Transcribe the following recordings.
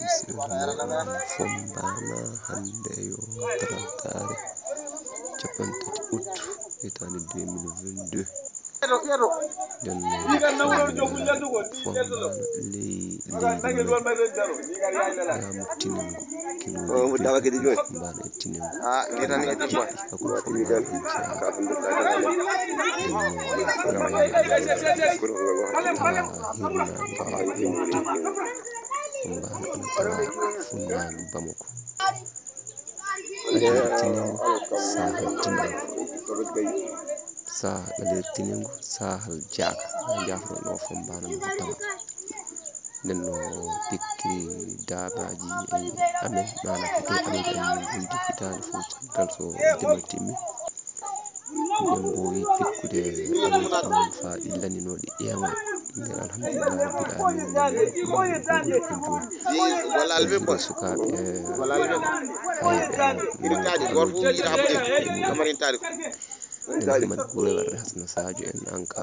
bismillah fombana hande yo tarantare capantati août hitande 2022 den fombana yamu tinengo kiloji fombana tinengo akon fombana funnaange Bamako alir tinengo sahal tinengo alir tinengo sahal jaaka jafro no fombana no tawa nenno pikki dabaji amen mana pikki amen gundi hitande fu caggal so demaltimi demboyi pikkude amen fa illaninoɗi ƴeewa nden alhamdulillah rabbil alamin sukaɓe man ɓuure warde Hasana Sadio en anka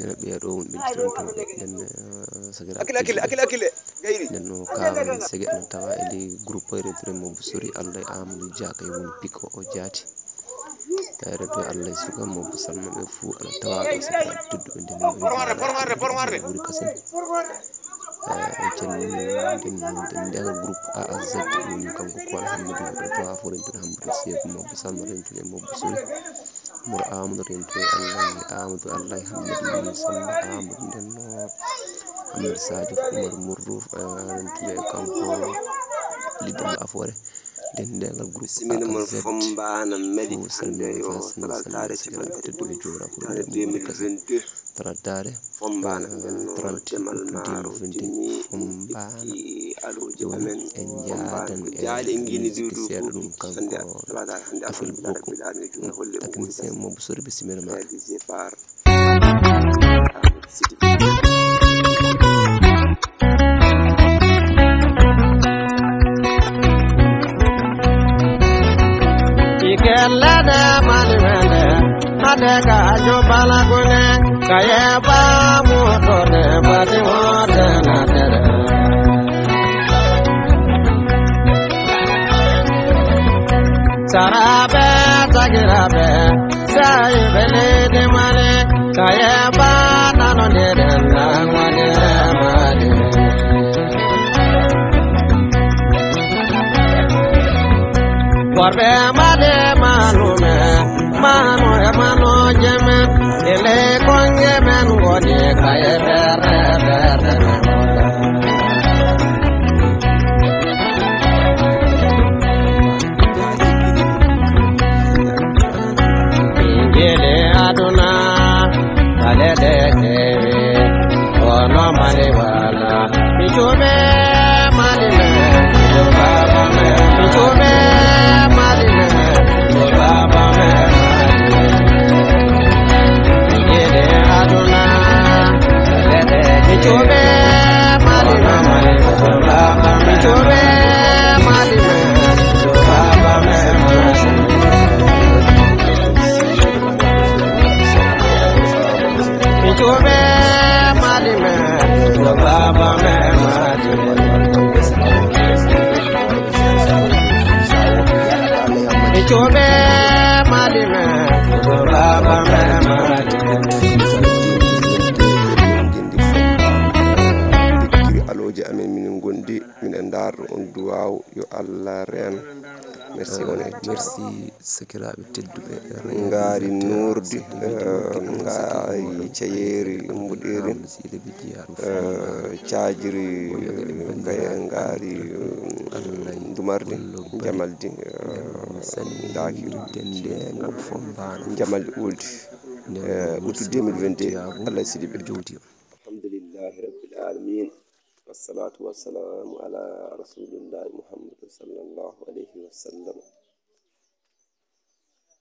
ene ɓeeɗo won ɓiltirontoɓe nden nenno kawan sege no tawa e ley groupe retré mo Sori Allah e Amadou Diaka e woni piko o jaati reto Allah e suka mo salma ɓe fuu ana tawa ɗo sakiraɓe tedduɓe nden ɓuri kasen dendagal groupe A à Z woni kanko ko Alhamdou to ha forentude Hammadou Seydou Mabou Salma rentude Mabou Sori mor Amadou rentude Amadou Allah Hammadou Samba Amadou ndenno Amadou Sadio Oumar Mourou rentude kanko lidal afore dendagal groupe A à Z fombana meli salmini fa salmini sakiraɓe tedduɓe jomra ko ɓuri kasen taraddare fombana 30 2021 fombana joni en jaadan e musique seeɗa ɗum kanko afel boko technicien Mabou Sori bisimilla ma Ikellada malimende adeka jobala gune kayeba mutone badi modena tere sarabe tagirabe sayibele de mane kayeba nano nere nangwane mali warbe made malume mano e mano jeme ele konge men ngodi kaye bere ingele aduna bale de ono male wala bichume malime baba me bichume yo Allah ren merci on merci sakiraɓe tedduɓe ngari nurdi ngayi ceyeri mbuɗeri caajiri kaya ngari dumarde jamaldi dakiri jamaldi uldi utu 2022 Allah sidi ɓe jowti alhamdulillahi rabbil alamin والصلاة والسلام على رسول الله محمد صلى الله عليه وسلم